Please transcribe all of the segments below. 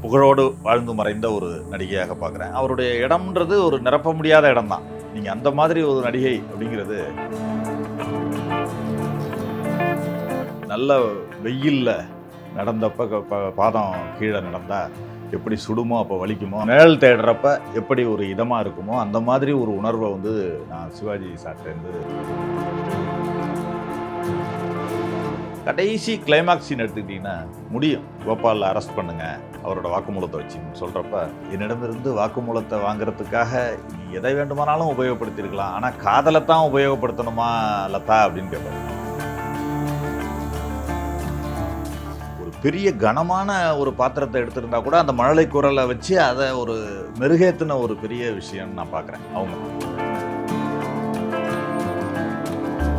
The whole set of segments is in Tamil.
புகழோடு வாழ்ந்து மறைந்த ஒரு நடிகையாக பார்க்குறேன். அவருடைய இடம்ன்றது ஒரு நிரப்ப முடியாத இடம் தான். நீங்கள் அந்த மாதிரி ஒரு நடிகை அப்படிங்கிறது நல்ல வெயில்ல நடந்தப்ப பாதம் கீழே நடந்தா எப்படி சுடுமோ அப்போ வலிக்குமோ, நிழல் தேடுறப்ப எப்படி ஒரு இதமாக இருக்குமோ அந்த மாதிரி ஒரு உணர்வை வந்து நான் சிவாஜி சார்ட்டேருந்து கடைசி கிளைமாக்ஸ் சீன் எடுத்துக்கிட்டிங்கன்னா முடியும். கோபால் அரெஸ்ட் பண்ணுங்க அவரோட வாக்குமூலத்தை வச்சுன்னு சொல்கிறப்ப, என்னிடமிருந்து வாக்குமூலத்தை வாங்குறதுக்காக நீ எதை வேண்டுமானாலும் உபயோகப்படுத்தியிருக்கலாம், ஆனால் காதலைத்தான் உபயோகப்படுத்தணுமா லதா அப்படின்னு கேட்பாங்க. ஒரு பெரிய கனமான ஒரு பாத்திரத்தை எடுத்திருந்தா கூட அந்த மழலை குரலை வச்சு அதை ஒரு மெருகேற்றின ஒரு பெரிய விஷயம் நான் பார்க்குறேன். அவங்க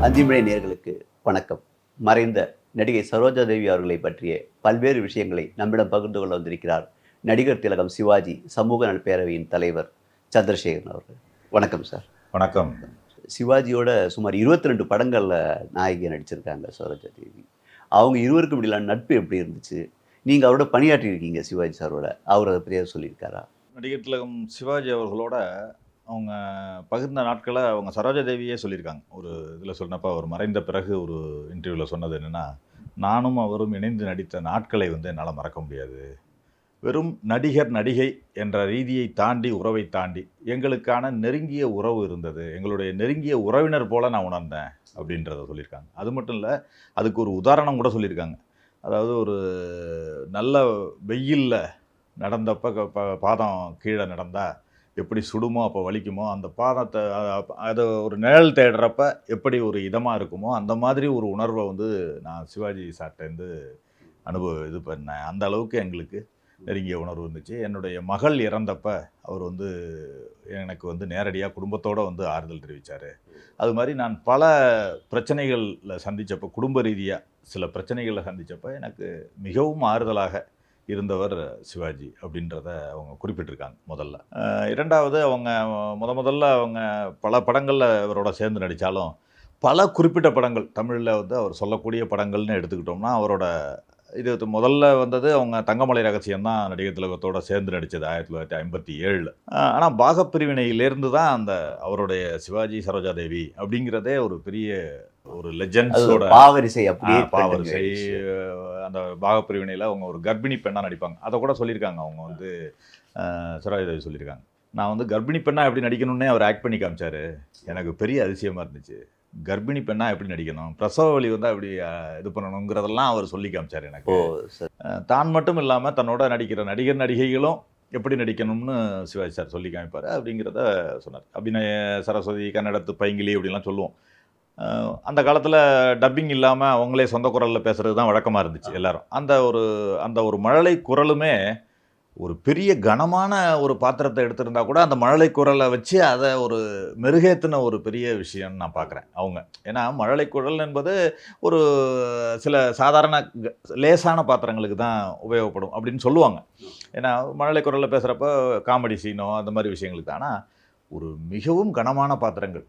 அஞ்சுமணி நேயர்களுக்கு வணக்கம். மறைந்த நடிகை சரோஜா தேவி அவர்களை பற்றிய பல்வேறு விஷயங்களை நம்மிடம் பகிர்ந்து கொள்ள வந்திருக்கிறார் நடிகர் திலகம் சிவாஜி சமூக நல பேரவையின் தலைவர் சந்திரசேகரன் அவர்கள். வணக்கம் சார். வணக்கம். சிவாஜியோட சுமார் 22 படங்களில் நாயகியை நடிச்சிருக்காங்க சரோஜா தேவி. அவங்க இருவருக்கும் இடையிலான நட்பு எப்படி இருந்துச்சு? நீங்கள் அவரோட பணியாற்றியிருக்கீங்க சிவாஜி சாரோட, அவர் அதை பற்றியா சொல்லியிருக்காரா? நடிகர் திலகம் சிவாஜி அவர்களோட அவங்க பகிர்ந்த நாட்களை அவங்க சரோஜா தேவியே சொல்லியிருக்காங்க. ஒரு இதில் சொன்னப்போ அவர் மறைந்த பிறகு ஒரு இன்டர்வியூவில் சொன்னது என்னென்னா, நானும் அவரும் இணைந்து நடித்த நாட்களை வந்து என்னால் மறக்க முடியாது. வெறும் நடிகர் நடிகை என்ற ரீதியை தாண்டி, உறவை தாண்டி எங்களுக்கான நெருங்கிய உறவு இருந்தது, எங்களுடைய நெருங்கிய உறவினர் போல் நான் உணர்ந்தேன் அப்படின்றத சொல்லியிருக்காங்க. அது மட்டும் இல்லை, அதுக்கு ஒரு உதாரணம் கூட சொல்லியிருக்காங்க. அதாவது ஒரு நல்ல வெயிலில் நடந்தப்போ பாதம் கீழே நடந்தால் எப்படி சுடுமோ அப்போ வலிக்குமோ, அந்த பாதத்தை அதை ஒரு நிழல் தேடுறப்ப எப்படி ஒரு இதமாக இருக்குமோ அந்த மாதிரி ஒரு உணர்வை வந்து நான் சிவாஜி சார்ட்டேருந்து இது பண்ணேன். அந்த அளவுக்கு எங்களுக்கு நெருங்கிய உணர்வு இருந்துச்சு. என்னுடைய மகள் இறந்தப்ப அவர் வந்து எனக்கு வந்து நேரடியாக குடும்பத்தோடு வந்து ஆறுதல் தெரிவித்தார். அது மாதிரி நான் பல பிரச்சனைகளில் சந்தித்தப்போ, குடும்ப ரீதியாக சில பிரச்சனைகளில் சந்தித்தப்போ எனக்கு மிகவும் ஆறுதலாக இருந்தவர் சிவாஜி அப்படின்றத அவங்க குறிப்பிட்டிருக்காங்க. முதல்ல இரண்டாவது, அவங்க முதல்ல அவங்க பல படங்களில் அவரோட சேர்ந்து நடித்தாலும் பல குறிப்பிட்ட படங்கள் தமிழில் வந்து அவர் சொல்லக்கூடிய படங்கள்னு எடுத்துக்கிட்டோம்னா, அவரோட இது முதல்ல வந்தது அவங்க தங்கமலை ரகசியம் தான் நடிகர் திலகத்தோடு சேர்ந்து நடித்தது 1957. ஆனால் பாகப்பிரிவினையிலேருந்து தான் அந்த அவருடைய சிவாஜி சரோஜா தேவி அப்படிங்கிறதே ஒரு பெரிய ஒரு லெஜெண்ட்ஸோட பாவரிசை. அந்த பாகப்பிரிவினையில் அவங்க ஒரு கர்ப்பிணி பெண்ணாக நடிப்பாங்க. அதை கூட சொல்லியிருக்காங்க. அவங்க வந்து சரோஜா தேவி சொல்லியிருக்காங்க, நான் வந்து கர்ப்பிணி பெண்ணாக எப்படி நடிக்கணும்னே அவர் ஆக்ட் பண்ணி காமிச்சார். எனக்கு பெரிய அதிசயமாக இருந்துச்சு. கர்ப்பிணி பெண்ணாக எப்படி நடிக்கணும், பிரசவ வலி வந்து அப்படி இது பண்ணணுங்கிறதெல்லாம் அவர் சொல்லி காமிச்சார் எனக்கு. தான் மட்டும் இல்லாமல் தன்னோட நடிக்கிற நடிகர் நடிகைகளும் எப்படி நடிக்கணும்னு சிவாஜி சார் சொல்லி காமிப்பார் அப்படிங்கிறத சொன்னார். அபிநய சரஸ்வதி, கன்னடத்து பைங்கிலி அப்படிலாம் சொல்லுவோம். அந்த காலத்தில் டப்பிங் இல்லாமல் அவங்களே சொந்த குரலில் பேசுகிறது தான் வழக்கமாக இருந்துச்சு எல்லாரும். அந்த ஒரு மழலை குரலுமே ஒரு பெரிய கனமான ஒரு பாத்திரத்தை எடுத்திருந்தா கூட அந்த மழலை குரலை வச்சு அதை ஒரு மெருகேற்றின ஒரு பெரிய விஷயம்னு நான் பார்க்குறேன் அவங்க. ஏன்னா மழலை குரல் என்பது ஒரு சில சாதாரண லேசான பாத்திரங்களுக்கு தான் உபயோகப்படும் அப்படின்னு சொல்லுவாங்க. ஏன்னா மழலை குரலில் பேசுகிறப்ப காமெடி சீனோ அந்த மாதிரி விஷயங்களுக்கு தான். ஆனால் ஒரு மிகவும் கனமான பாத்திரங்கள்,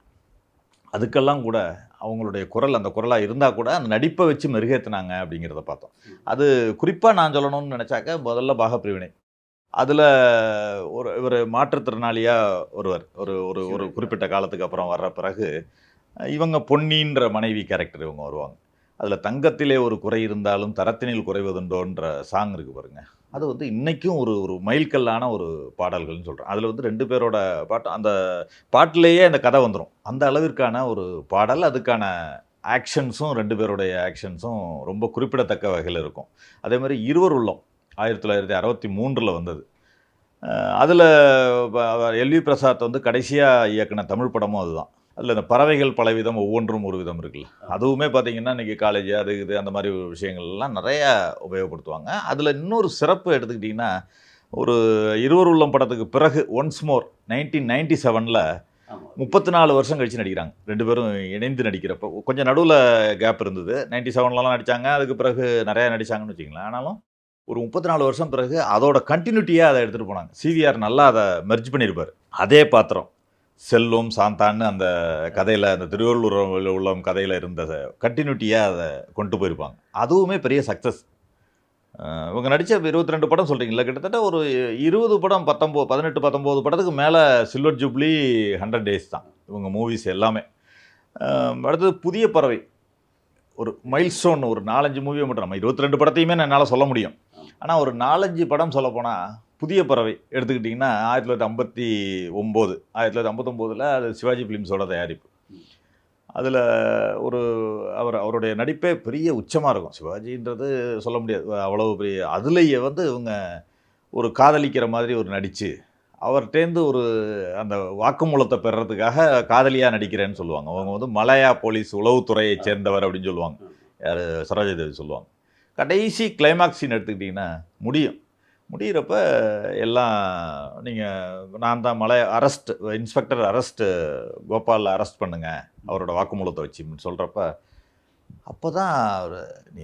அதுக்கெல்லாம் கூட அவங்களுடைய குரல் அந்த குரலாக இருந்தால் கூட அந்த நடிப்பை வச்சு மெருகேற்றினாங்க அப்படிங்கிறத பார்த்தோம். அது குறிப்பாக நான் சொல்லணும்னு நினச்சாக்க முதல்ல பாகப்பிரிவினை. அதில் இவர் மாற்றுத்திறனாளியாக ஒருவர் ஒரு குறிப்பிட்ட காலத்துக்கு அப்புறம் வர்ற பிறகு இவங்க பொன்னின்ற மனைவி கேரக்டர் இவங்க வருவாங்க. அதில் தங்கத்திலே ஒரு குறை இருந்தாலும் தரத்தினில் குறைவதுண்டோன்ற சாங் இருக்குது பாருங்கள். அது வந்து இன்றைக்கும் ஒரு மைல்கல்லான ஒரு பாடல்கள்னு சொல்கிறேன். அதில் வந்து 2 பேரோட பாட்டு, அந்த பாட்டிலேயே அந்த கதை வந்துடும். அந்த அளவிற்கான ஒரு பாடல், அதுக்கான ஆக்ஷன்ஸும் 2 பேருடைய ஆக்ஷன்ஸும் ரொம்ப குறிப்பிடத்தக்க வகையில் இருக்கும். அதே மாதிரி இருவர் உள்ளம் 1963 வந்தது. அதில் எல்வி பிரசாத் வந்து கடைசியாக இயக்குன தமிழ் படமும் அதுதான். அதில் இந்த பறவைகள் பலவிதம் ஒவ்வொன்றும் ஒரு விதம் இருக்குல்ல, அதுவுமே பார்த்திங்கன்னா இன்றைக்கி காலேஜ் அது இது அந்த மாதிரி விஷயங்கள்லாம் நிறையா உபயோகப்படுத்துவாங்க. அதில் இன்னொரு சிறப்பு எடுத்துக்கிட்டிங்கன்னா, ஒரு இருவர் உள்ளம் படத்துக்கு பிறகு ஒன்ஸ் மோர் 1997 34 வருஷம் கழித்து நடிக்கிறாங்க 2 பேரும் இணைந்து நடிக்கிறப்போ. கொஞ்சம் நடுவில் கேப் இருந்தது. 97லலாம் நடித்தாங்க, அதுக்கு பிறகு நிறையா நடித்தாங்கன்னு வச்சிங்களேன். ஆனாலும் ஒரு 34 வருஷம் பிறகு அதோட கண்டினியூட்டியாக அதை எடுத்துகிட்டு போனாங்க. சிவிஆர் நல்லா அதை மெர்ஜ் பண்ணியிருப்பார். அதே பாத்திரம் செல்வம் சாந்தான்னு அந்த கதையில், அந்த திருவள்ளூர் உள்ளம் கதையில் இருந்த கண்டினியூட்டியாக அதை கொண்டு போயிருப்பாங்க. அதுவுமே பெரிய சக்ஸஸ். இவங்க நடித்த 22 படம் சொல்கிறீங்களா, கிட்டத்தட்ட ஒரு 20 படம் 18 19 படத்துக்கு மேலே சில்வர் ஜூப்ளி 100 டேஸ் தான் இவங்க மூவிஸ் எல்லாமே. அடுத்தது புதிய பறவை ஒரு மைல்ஸ்டோன், ஒரு 4-5 மூவியை மட்டும் நம்ம 22 படத்தையுமே என்னால் சொல்ல முடியும். ஆனால் ஒரு 4-5 படம் சொல்லப்போனால் புதிய பறவை எடுத்துக்கிட்டிங்கன்னா 1959 1959 அது சிவாஜி ஃபிலிம்ஸோட தயாரிப்பு. அதில் அவருடைய நடிப்பே பெரிய உச்சமாக இருக்கும். சிவாஜின்றது சொல்ல முடியாது, அவ்வளவு பெரிய. அதுலேயே இவங்க ஒரு காதலிக்கிற மாதிரி ஒரு நடித்து அவர்கிட்டேருந்து ஒரு அந்த வாக்குமூலத்தை பெறுறதுக்காக காதலியாக நடிக்கிறேன்னு சொல்லுவாங்க. அவங்க மலையா போலீஸ் உளவுத்துறையை சேர்ந்தவர் அப்படின்னு சொல்லுவாங்க. யார், சரோஜாதேவி சொல்லுவாங்க. கடைசி கிளைமாக்ஸ் சீன் எடுத்துக்கிட்டிங்கன்னா முடிகிறப்ப எல்லாம் நான் தான் இன்ஸ்பெக்டர் அரெஸ்ட் கோபால் அரெஸ்ட் பண்ணுங்க அவரோட வாக்குமூலத்தை வச்சு சொல்கிறப்ப, அப்போ தான் நீ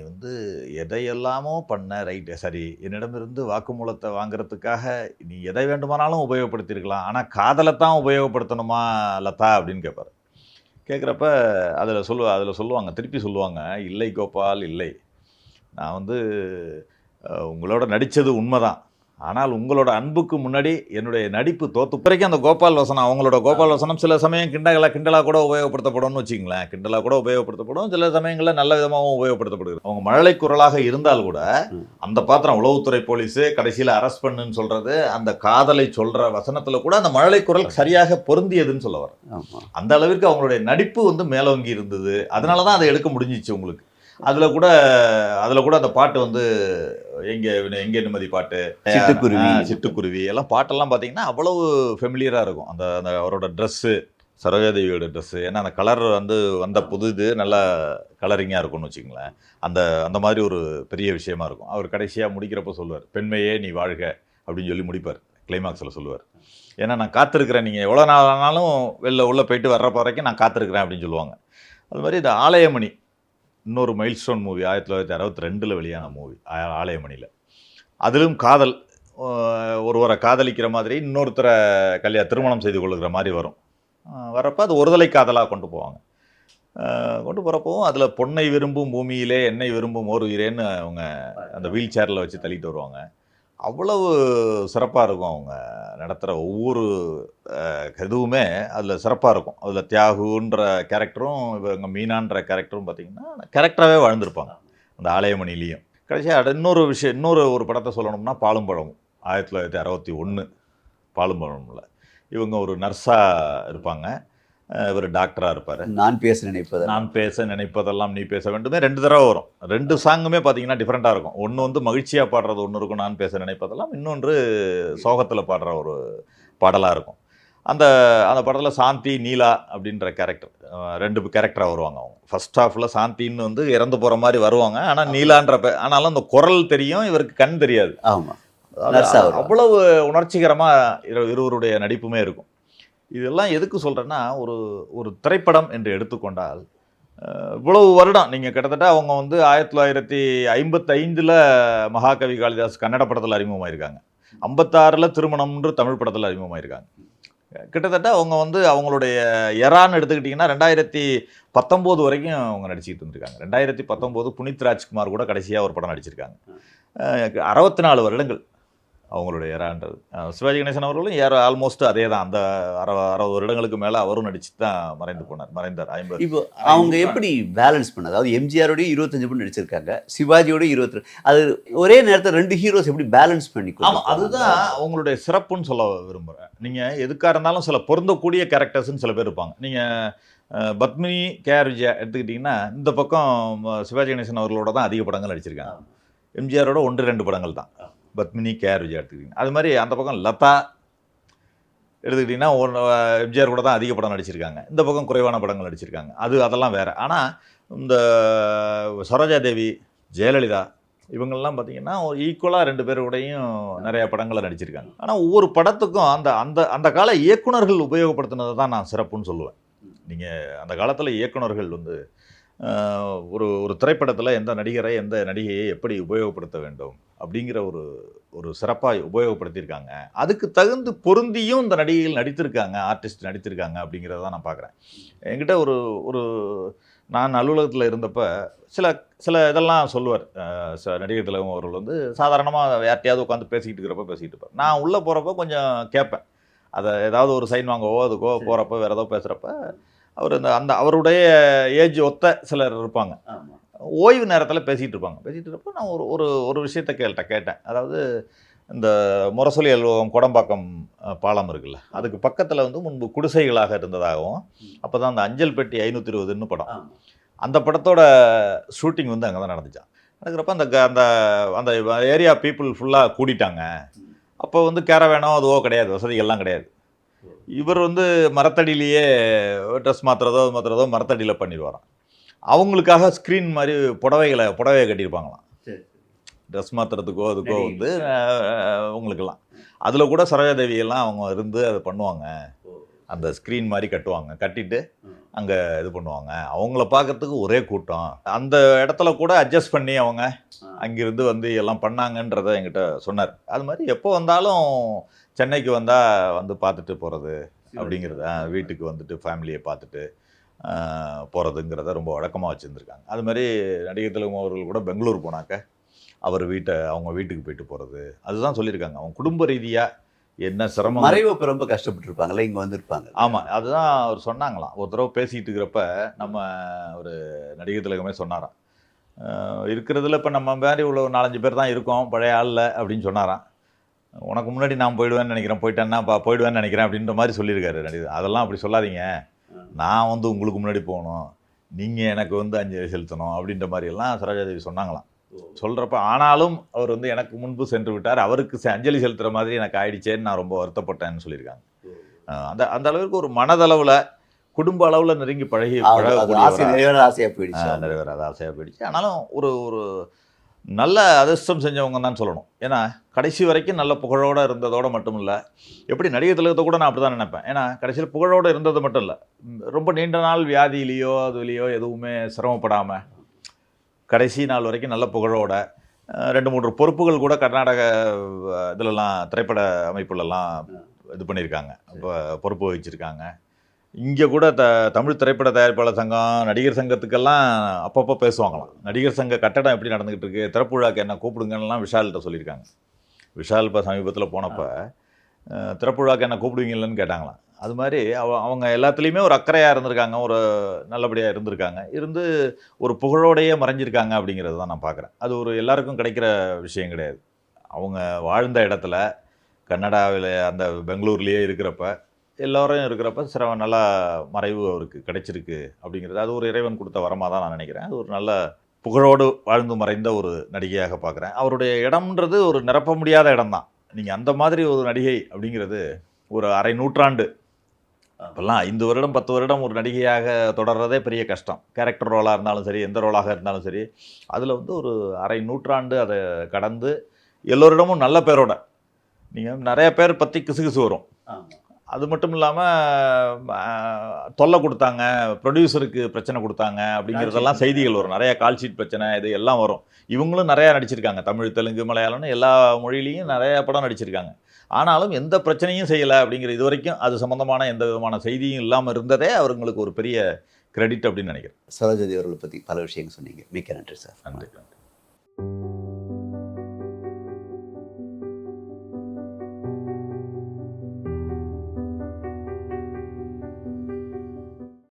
எதையெல்லாமோ பண்ண, ரைட்டு, சரி, என்னிடமிருந்து வாக்குமூலத்தை வாங்குறதுக்காக நீ எதை வேண்டுமானாலும் உபயோகப்படுத்தியிருக்கலாம், ஆனால் காதலைத்தான் உபயோகப்படுத்தணுமா லதா அப்படின்னு கேட்பார். கேட்குறப்ப அதில் சொல்லுவாங்க, திருப்பி சொல்லுவாங்க, இல்லை கோபால், இல்லை, நான் உங்களோட நடித்தது உண்மைதான், ஆனால் உங்களோட அன்புக்கு முன்னாடி என்னுடைய நடிப்பு தோத்து. வரைக்கும் அந்த கோபால் வசனம், அவங்களோட கோபால் வசனம் சில சமயம் கிண்டலாக கூட உபயோகப்படுத்தப்படும்னு வச்சுங்களேன். கிண்டலாக கூட உபயோகப்படுத்தப்படும், சில சமயங்களில் நல்ல விதமாகவும் உபயோகப்படுத்தப்படுது. அவங்க மழலை குரலாக இருந்தால் கூட அந்த பாத்திரம் உளவுத்துறை போலீஸு கடைசியில் அரெஸ்ட் பண்ணுன்னு சொல்கிறது, அந்த காதலை சொல்கிற வசனத்தில் கூட அந்த மழலை குரல் சரியாக பொருந்தியதுன்னு சொல்ல வர. அந்த அளவிற்கு அவங்களுடைய நடிப்பு மேலோங்கி இருந்தது. அதனால தான் அதை எடுக்க முடிஞ்சிச்சு உங்களுக்கு. அதில் கூட அந்த பாட்டு எங்கே நிம்மதி பாட்டு, சிட்டுக்குருவி எல்லாம் பாட்டெல்லாம் பார்த்தீங்கன்னா அவ்வளவு ஃபெமிலியராக இருக்கும். அந்த அவரோட ட்ரெஸ்ஸு, சரோஜாதேவியோட ட்ரெஸ்ஸு, ஏன்னா அந்த கலர் வந்த புது நல்லா கலரிங்காக இருக்கும்னு வச்சுங்களேன். அந்த மாதிரி ஒரு பெரிய விஷயமா இருக்கும். அவர் கடைசியாக முடிக்கிறப்ப சொல்லுவார், பெண்மையே நீ வாழ்க அப்படின்னு சொல்லி முடிப்பார். கிளைமாக்ஸில் சொல்லுவார், ஏன்னா நான் காத்திருக்கிறேன், நீங்கள் எவ்வளோ நாள் ஆனாலும் உள்ளே போயிட்டு வர்றப்ப வரைக்கும் நான் காத்திருக்கிறேன் அப்படின்னு சொல்லுவாங்க. அது மாதிரி இந்த ஆலயமணி இன்னொரு மைல்ஸ்டோன் மூவி, 1962 வெளியான மூவி ஆலயமணியில். அதிலும் காதல், ஒருவரை காதலிக்கிற மாதிரி இன்னொருத்தரை திருமணம் செய்து கொள்ளுகிற மாதிரி வரப்போ அது ஒருதலை காதலாக கொண்டு போகிறப்பவும் அதில் பொன்னை விரும்பும் பூமியிலே என்னை விரும்பும் ஓர் உயிரேன்னு அவங்க அந்த வீல் சேரில் வச்சு தள்ளிட்டு வருவாங்க. அவ்வளவு சிறப்பாக இருக்கும். அவங்க நடத்துகிற ஒவ்வொரு இதுவுமே அதில் சிறப்பாக இருக்கும். அதில் தியாகுன்ற கேரக்டரும் இவங்க மீனான்ற கேரக்டரும் பார்த்திங்கன்னா கேரக்டராகவே வாழ்ந்துருப்பாங்க அந்த ஆலயமணிலையும். கடைசியாக இன்னொரு படத்தை சொல்லணும்னா பாலும் பழமும், 1961 பாலும் பழமில் இவங்க ஒரு நர்ஸாக இருப்பாங்க, இவர் டாக்டராக இருப்பார். நான் பேச நினைப்பதெல்லாம் நீ பேச வேண்டுமே 2 தடவை வரும். 2 சாங்குமே பார்த்தீங்கன்னா டிஃப்ரெண்ட்டாக இருக்கும். ஒன்று மகிழ்ச்சியாக பாடுறது ஒன்று இருக்கும், நான் பேச நினைப்பதெல்லாம், இன்னொன்று சோகத்தில் பாடுற ஒரு பாடலாக இருக்கும். அந்த படத்தில் சாந்தி நீலா அப்படின்ற கேரக்டர் 2 கேரக்டராக வருவாங்க. அவங்க ஃபர்ஸ்ட் ஹாஃபில் சாந்தின்னு இறந்து போகிற மாதிரி வருவாங்க, ஆனால் நீலான்ற ஆனாலும் அந்த குரல் தெரியும், இவருக்கு கண் தெரியாது. ஆமாம், அவ்வளவு உணர்ச்சிகரமாக இருவருடைய நடிப்புமே இருக்கும். இதெல்லாம் எதுக்கு சொல்கிறேன்னா, ஒரு திரைப்படம் என்று எடுத்துக்கொண்டால் இவ்வளவு வருடம் நீங்கள் கிட்டத்தட்ட அவங்க 1955 மகாகவி காளிதாஸ் கன்னட படத்தில் அறிமுகமாயிருக்காங்க, 56 திருமணம்ன்ற தமிழ் படத்தில் அறிமுகமாயிருக்காங்க. கிட்டத்தட்ட அவங்க அவங்களுடைய எரான்னு எடுத்துக்கிட்டிங்கன்னா 2019 வரைக்கும் அவங்க நடிச்சுக்கிட்டு இருந்திருக்காங்க. 2019 புனித் ராஜ்குமார் கூட கடைசியாக ஒரு படம் நடிச்சிருக்காங்க. 64 வருடங்கள் அவங்களுடைய எரான்றது. சிவாஜி கணேசன் அவர்களும் ஆல்மோஸ்ட் அதே தான், அந்த 60 வருடங்களுக்கு மேலே அவரும் நடிச்சு தான் மறைந்தார் 50. இப்போ அவங்க எப்படி பேலன்ஸ் பண்ண, அதாவது எம்ஜிஆரோடய 25 படம் நடிச்சிருக்காங்க, சிவாஜியோட 22, அது ஒரே நேரத்தில் 2 ஹீரோஸ் எப்படி பேலன்ஸ் பண்ணி? ஆமாம், அதுதான் அவங்களுடைய சிறப்புன்னு சொல்ல விரும்புகிறேன். நீங்கள் எதுக்காக இருந்தாலும் சில பொருந்தக்கூடிய கேரக்டர்ஸ்ன்னு சில பேர் இருப்பாங்க. நீங்கள் பத்மினி கேஆர் விஜயா எடுத்துக்கிட்டிங்கன்னா இந்த பக்கம் சிவாஜி கணேசன் அவர்களோட தான் அதிக படங்கள் நடிச்சிருக்காங்க, எம்ஜிஆரோட 1-2 படங்கள் தான் பத்மினி கேஆர் விஜயா எடுத்துக்கிட்டிங்கன்னா. அது மாதிரி அந்த பக்கம் லதா எடுத்துக்கிட்டிங்கன்னா எம்ஜிஆர் கூட தான் அதிக படம் நடிச்சிருக்காங்க, இந்த பக்கம் குறைவான படங்கள் நடிச்சிருக்காங்க, அதெல்லாம் வேறு. ஆனால் இந்த சரோஜாதேவி, ஜெயலலிதா இவங்கெல்லாம் பார்த்திங்கன்னா ஈக்குவலாக 2 பேரோடையும் நிறைய படங்களை நடிச்சிருக்காங்க. ஆனால் ஒவ்வொரு படத்துக்கும் அந்த அந்த அந்த கால இயக்குனர்கள் உபயோகப்படுத்தினதை தான் நான் சிறப்புன்னு சொல்லுவேன். நீங்கள் அந்த காலத்தில் இயக்குனர்கள் ஒரு திரைப்படத்தில் எந்த நடிகரை எந்த நடிகையை எப்படி உபயோகப்படுத்த வேண்டும் அப்படிங்கிற ஒரு சிறப்பாக உபயோகப்படுத்தியிருக்காங்க. அதுக்கு தகுந்து பொருந்தியும் இந்த நடிகைகள் நடித்திருக்காங்க, ஆர்டிஸ்ட் நடித்திருக்காங்க அப்படிங்கிறத தான் நான் பார்க்குறேன். என்கிட்ட ஒரு நான் அலுவலகத்தில் இருந்தப்ப சில சில இதெல்லாம் சொல்லுவார். நடிகர் திலகம் அவர்கள் வந்து சாதாரணமாக யார்ட்டையாவது உட்காந்து பேசிக்கிட்டு இருக்கிறப்ப பேசிக்கிட்டு இருப்பார். நான் உள்ளே போகிறப்ப கொஞ்சம் கேட்பேன். அதை ஏதாவது ஒரு சைன் வாங்கவோ அதுக்கோ போகிறப்ப வேறு ஏதோ பேசுகிறப்ப அவர் அந்த அவருடைய ஏஜ் ஒத்த சிலர் இருப்பாங்க. ஓய்வு நேரத்தில் பேசிகிட்டு இருப்பாங்க. பேசிகிட்டு இருப்போ நான் ஒரு விஷயத்த கேட்டேன். அதாவது இந்த முரசொலி அலுவலகம் கோடம்பாக்கம் பாலம் இருக்குல்ல, அதுக்கு பக்கத்தில் வந்து முன்பு குடிசைகளாக இருந்ததாகவும், அப்போ தான் அந்த அஞ்சல் பெட்டி 520ன்னு படம், அந்த படத்தோட ஷூட்டிங் வந்து அங்கே தான் நடந்துச்சான். நடக்கிறப்ப அந்த அந்த ஏரியா பீப்புள் ஃபுல்லாக கூடிட்டாங்க. அப்போ வந்து கேரவேனோ அதுவோ கிடையாது, வசதிகள்லாம் கிடையாது. இவர் வந்து மரத்தடியிலேயே ட்ரெஸ் மாற்றுறதோ மரத்தடியில் பண்ணிடுவாராம். அவங்களுக்காக ஸ்க்ரீன் மாதிரி புடவையை கட்டியிருப்பாங்களாம், ட்ரெஸ் மாற்றுறதுக்கோ அதுக்கோ வந்து அவங்களுக்கெல்லாம். அதில் கூட சரோஜாதேவியெல்லாம் அவங்க இருந்து அதை பண்ணுவாங்க. அந்த ஸ்க்ரீன் மாதிரி கட்டிட்டு அங்கே இது பண்ணுவாங்க. அவங்கள பார்க்கறதுக்கு ஒரே கூட்டம். அந்த இடத்துல கூட அட்ஜஸ்ட் பண்ணி அவங்க அங்கிருந்து வந்து எல்லாம் பண்ணாங்கன்றதை என்கிட்ட சொன்னார். அது மாதிரி எப்போ வந்தாலும் சென்னைக்கு வந்தால் வந்து பார்த்துட்டு போகிறது அப்படிங்கிறது, வீட்டுக்கு வந்துட்டு ஃபேமிலியை பார்த்துட்டு போகிறதுங்கிறத ரொம்ப வழக்கமாக வச்சுருந்துருக்காங்க. அது மாதிரி நடிகர் திலகம் அவர்கள் கூட பெங்களூர் போனாக்க அவங்க வீட்டுக்கு போயிட்டு போகிறது, அதுதான் சொல்லியிருக்காங்க. அவங்க குடும்ப ரீதியாக என்ன சிரமம், மறைவு ரொம்ப கஷ்டப்பட்டுருப்பாங்களே, இங்கே வந்திருப்பாங்க. ஆமாம், அதுதான் அவர் சொன்னாங்களாம். ஒரு தடவை பேசிகிட்டு இருக்கிறப்ப நம்ம ஒரு நடிகர் திலகமே சொன்னாராம், இருக்கிறதுல இப்போ நம்ம மாதிரி உள்ள 4-5 பேர் தான் இருக்கோம் பழைய ஆளில் அப்படின்னு சொன்னாராம். உனக்கு முன்னாடி நான் போயிடுவேன்னு நினைக்கிறேன், போயிடுவேன்னு நினைக்கிறேன் அப்படின்ற மாதிரி சொல்லியிருக்காரு நடிகர். அதெல்லாம் அப்படி சொல்லாதீங்க, நான் வந்து உங்களுக்கு முன்னாடி போகணும், நீங்கள் எனக்கு வந்து அஞ்சலி செலுத்தணும் அப்படின்ற மாதிரியெல்லாம் சரோஜாதேவி சொன்னாங்களாம். சொல்கிறப்ப ஆனாலும் அவர் வந்து எனக்கு முன்பு சென்று விட்டார், அவருக்கு அஞ்சலி செலுத்துகிற மாதிரி எனக்கு ஆயிடுச்சேன்னு நான் ரொம்ப வருத்தப்பட்டேன்னு சொல்லியிருக்காங்க. அந்த அளவுக்கு ஒரு மனதளவில் குடும்ப அளவில் நெருங்கி நிறைவேறாத ஆசையாக போயிடுச்சு. ஆனாலும் ஒரு நல்ல அதிர்ஷ்டம் செஞ்சவங்க தான் சொல்லணும். ஏன்னா கடைசி வரைக்கும் நல்ல புகழோடு இருந்ததோடு மட்டும் இல்லை, எப்படி நடிகர் திலகத்தை கூட நான் அப்படி தான் நினைப்பேன். ஏன்னா கடைசியில் புகழோடு இருந்தது மட்டும் இல்லை, ரொம்ப நீண்ட நாள் வியாதியிலையோ அதுலேயோ எதுவுமே சிரமப்படாமல் கடைசி நாள் வரைக்கும் நல்ல புகழோட 2-3 பொறுப்புகள் கூட கர்நாடக இதிலெல்லாம் திரைப்பட அமைப்புலலாம் இது பண்ணியிருக்காங்க, இப்போ பொறுப்பு வகிச்சிருக்காங்க. இங்கே கூட தமிழ் திரைப்பட தயாரிப்பாளர் சங்கம், நடிகர் சங்கத்துக்கெல்லாம் அப்பப்போ பேசுவாங்களாம். நடிகர் சங்க கட்டடம் எப்படி நடந்துக்கிட்டு இருக்குது, திறப்பு விழாக்கு என்ன கூப்பிடுங்கலாம் விஷால்கிட்ட சொல்லியிருக்காங்க. விஷால் இப்போ சமீபத்தில் போனப்போ திறப்பு விழாக்கு என்ன கூப்பிடுவீங்கன்னு கேட்டாங்களாம். அது மாதிரி அவங்க எல்லாத்துலேயுமே ஒரு அக்கறையாக இருந்திருக்காங்க, ஒரு நல்லபடியாக இருந்திருக்காங்க, இருந்து ஒரு புகழோடையே மறைஞ்சிருக்காங்க அப்படிங்கிறது தான் நான் பார்க்குறேன். அது ஒரு எல்லாருக்கும் கிடைக்கிற விஷயம் கிடையாது. அவங்க வாழ்ந்த இடத்துல கன்னடாவில் அந்த பெங்களூர்லேயே இருக்கிறப்ப எல்லோரும் இருக்கிறப்ப நல்லா மறைவு அவருக்கு கிடைச்சிருக்கு அப்படிங்கிறது, அது ஒரு இறைவன் கொடுத்த வரமாக தான் நான் நினைக்கிறேன். அது ஒரு நல்ல புகழோடு வாழ்ந்து மறைந்த ஒரு நடிகையாக பார்க்குறேன். அவருடைய இடம்ன்றது ஒரு நிரப்ப முடியாத இடம் தான். நீங்கள் அந்த மாதிரி ஒரு நடிகை அப்படிங்கிறது ஒரு அரை நூற்றாண்டு, இப்போல்லாம் 5 வருடம் 10 வருடம் ஒரு நடிகையாக தொடர்றதே பெரிய கஷ்டம். கேரக்டர் ரோலாக இருந்தாலும் சரி, எந்த ரோலாக இருந்தாலும் சரி, அதில் வந்து ஒரு அரை நூற்றாண்டு அதை கடந்து எல்லோரிடமும் நல்ல பேரோட, நீங்கள் நிறைய பேர் பற்றி கிசுகிசு வரும். அது மட்டும் இல்லாமல் தொல்லை கொடுத்தாங்க, ப்ரொடியூசருக்கு பிரச்சனை கொடுத்தாங்க அப்படிங்கிறதெல்லாம் செய்திகள் வரும். நிறைய கால் ஷீட் பிரச்சனை இது எல்லாம் வரும். இவங்களும் நிறையா நடிச்சிருக்காங்க, தமிழ் தெலுங்கு மலையாளம்னு எல்லா மொழியிலையும் நிறையா படம் நடிச்சிருக்காங்க. ஆனாலும் எந்த பிரச்சனையும் செய்யலை அப்படிங்கிற இது வரைக்கும் அது சம்மந்தமான எந்த விதமான செய்தியும் இல்லாமல் இருந்ததே அவங்களுக்கு ஒரு பெரிய கிரெடிட் அப்படின்னு நினைக்கிறேன். சரோஜாதேவி அவர்களை பற்றி பல விஷயங்கள் சொன்னீங்க. மிக்க நன்றி சார். நன்றி.